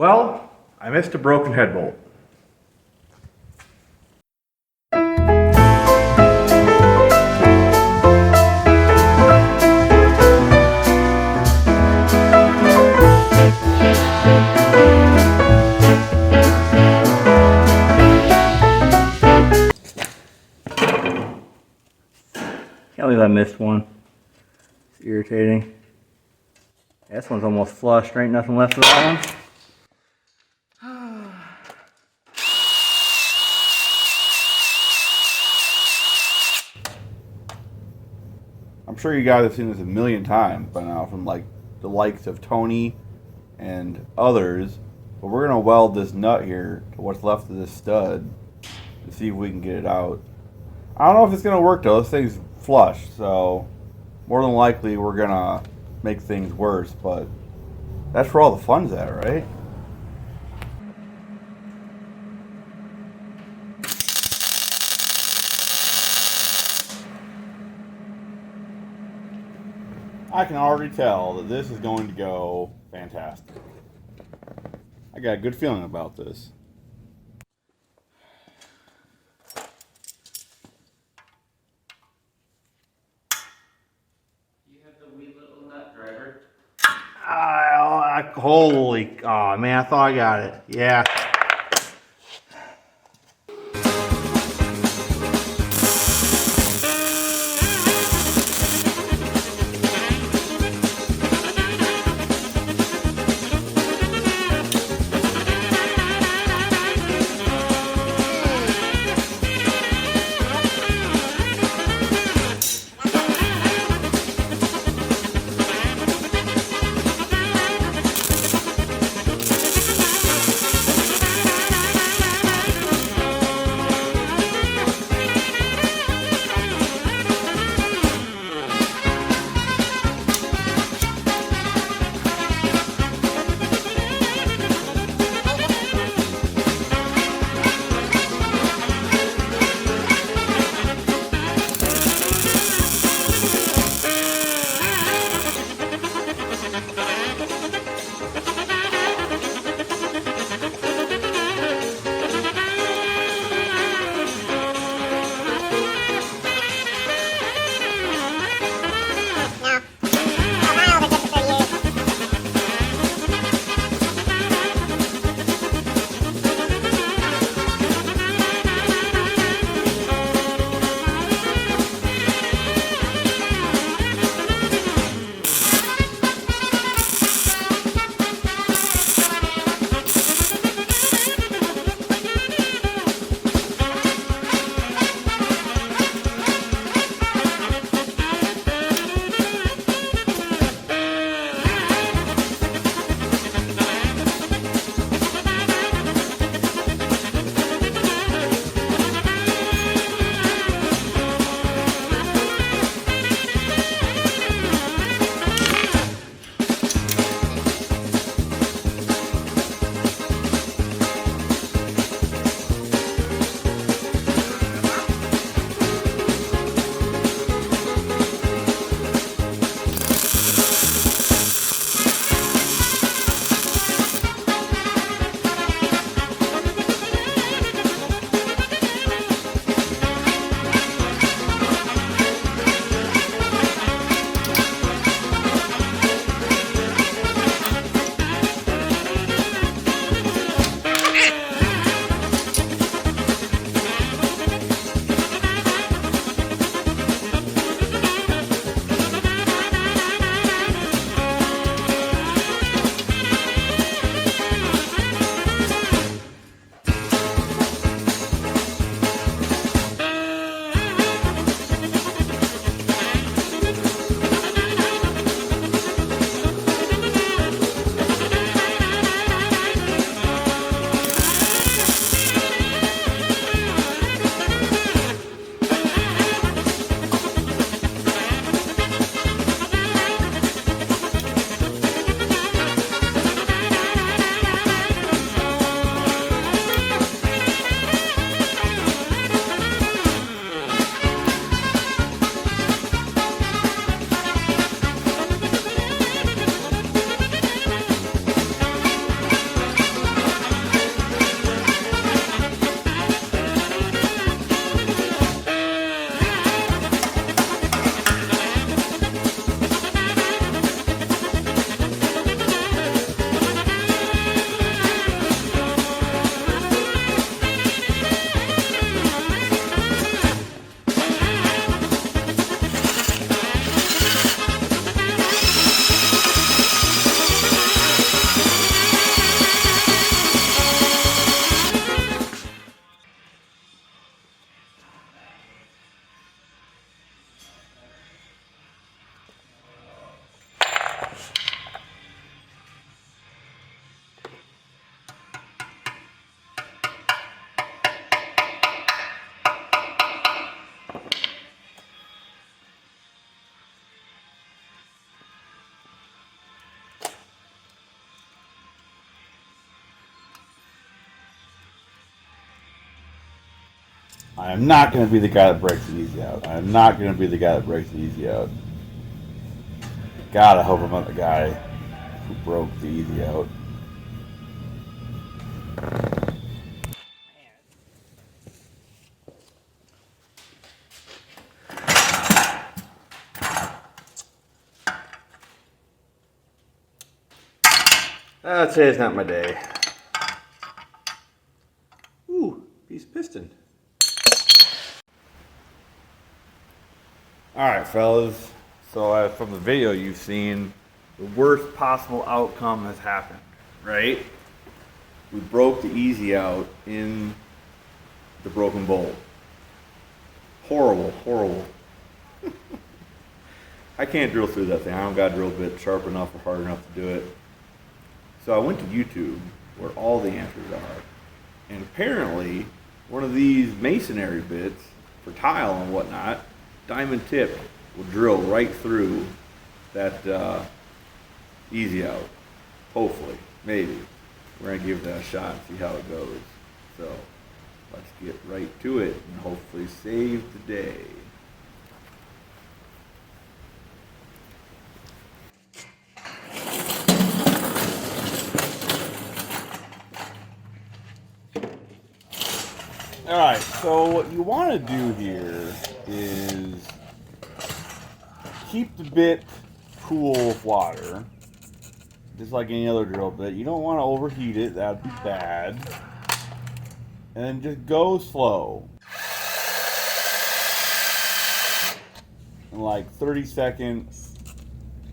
Well, I missed a broken head bolt. Can't believe I missed one. It's irritating. This one's almost flush. There ain't nothing left of that one. I'm sure you guys have seen this a million times by now from like the likes of Tony and others, but we're gonna weld this nut here to what's left of this stud to see if we can get it out. I don't know if it's gonna work though. This thing's flush, so more than likely we're gonna make things worse, but that's where all the fun's at, right? I can already tell that this is going to go fantastic. I got a good feeling about this. You have the wee little nut driver. Holy, oh man, I thought I got it. Yeah. I am not going to be the guy that breaks the easy out. I am not going to be the guy that breaks the easy out. God, I hope I'm not the guy who broke the easy out. Today's not my day. Ooh, piece of piston. Alright, fellas. So from the video you've seen, the worst possible outcome has happened, right? We broke the easy out in the broken bolt. Horrible, horrible. I can't drill through that thing. I don't got a drill bit sharp enough or hard enough to do it. So I went to YouTube, where all the answers are. And apparently, one of these masonry bits for tile and whatnot, diamond tip, will drill right through that easy out. Hopefully, maybe. We're going to give that a shot and see how it goes. So, let's get right to it and hopefully save the day. Alright, so what you want to do here is keep the bit cool with water, just like any other drill bit. You don't want to overheat it, that would be bad. And then just go slow. In like 30-second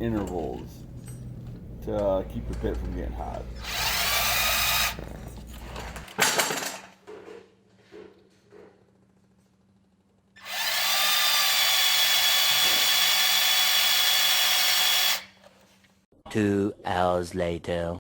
intervals to keep the bit from getting hot. Two hours later.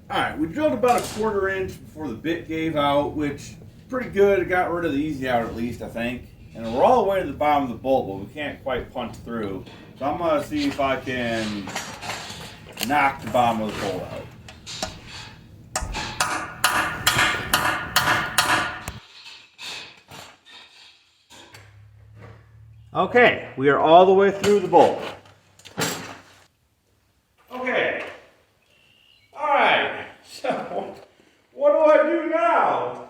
Alright, we drilled about a 1/4 inch before the bit gave out, which pretty good. It got rid of the easy out at least, I think. And we're all the way to the bottom of the bolt, but we can't quite punch through. So I'm going to see if I can knock the bottom of the bolt out. Okay, we are all the way through the bolt. Okay. Alright, so what do I do now?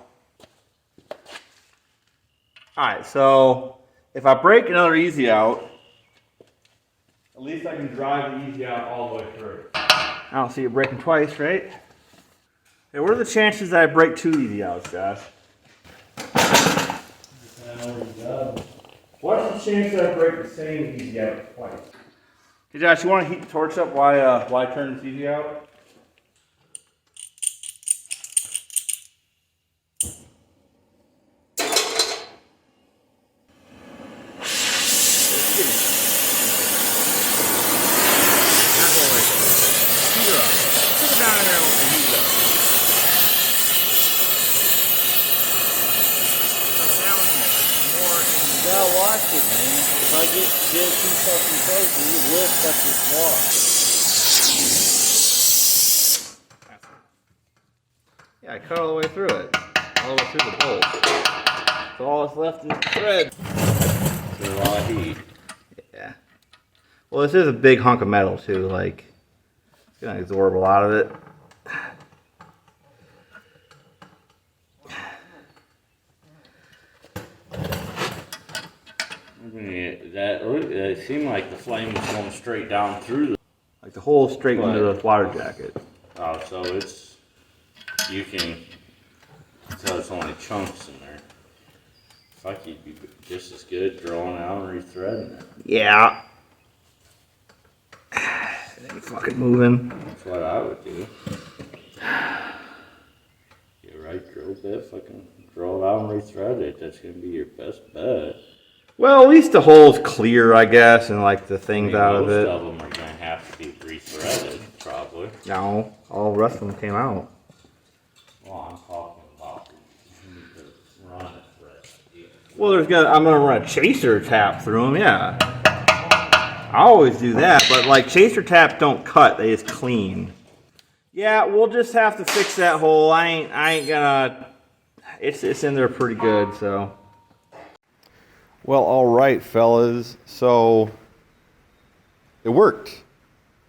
Alright, so if I break another easy out, at least I can drive the easy out all the way through. I don't see it breaking twice, right? Hey, what are the chances that I break 2 easy outs, Josh? What's the chance that I break the same easy out twice? Hey Josh, you want to heat the torch up while I turn this easy out? gotta watch it, man. If I get too fucking close, you will cut this block. Yeah, I cut all the way through it. All the way through the bolt. So all that's left is the thread. It's a lot of heat. Yeah. Well, this is a big hunk of metal too, like it's gonna absorb a lot of it. It seemed like the flame was going straight down through. Like the hole straight into the water jacket. Oh, so it's, you can tell it's only chunks in there. Fuck, you'd be just as good drawing out and rethreading it. Yeah. It ain't fucking moving. That's what I would do. Get a right drill bit, fucking draw it out and rethread it. That's gonna be your best bet. Well, at least the hole's clear, I guess, and like the things out of it. Most of them are gonna have to be rethreaded, probably. No, all the rest of them came out. Well, I'm talking about you need to run a thread. Yeah. Well, I'm gonna run a chaser tap through them, yeah. I always do that, but like chaser taps don't cut, they just clean. Yeah, we'll just have to fix that hole. I ain't gonna. It's in there pretty good, so. Well, all right, fellas. So it worked.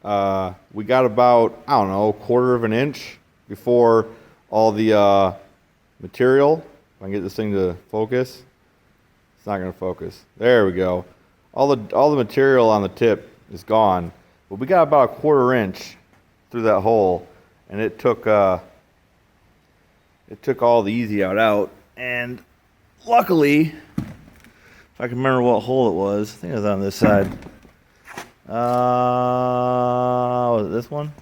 We got about, I don't know, 1/4 of an inch before all the material. If I can get this thing to focus, it's not gonna focus. There we go. All the material on the tip is gone, but we got about a 1/4 inch through that hole, and it took all the easy out. And luckily, if I can remember what hole it was, I think it was on this side. Was it this one?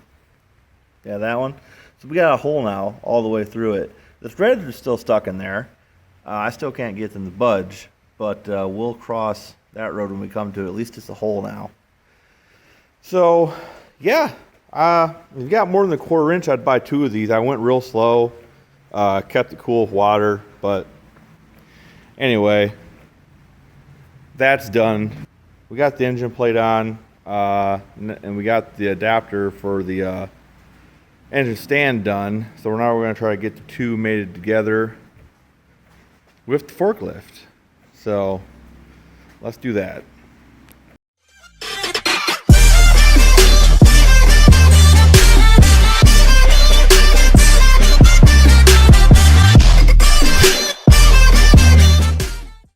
Yeah, that one. So we got a hole now all the way through it. The threads are still stuck in there. I still can't get them to budge, but we'll cross that road when we come to it. At least it's a hole now. So, yeah. If you got more than a 1/4 inch, I'd buy 2 of these. I went real slow. Kept it cool with water, but anyway, that's done. We got the engine plate on, and we got the adapter for the engine stand done. So now we're going to try to get the 2 mated together with the forklift. So let's do that.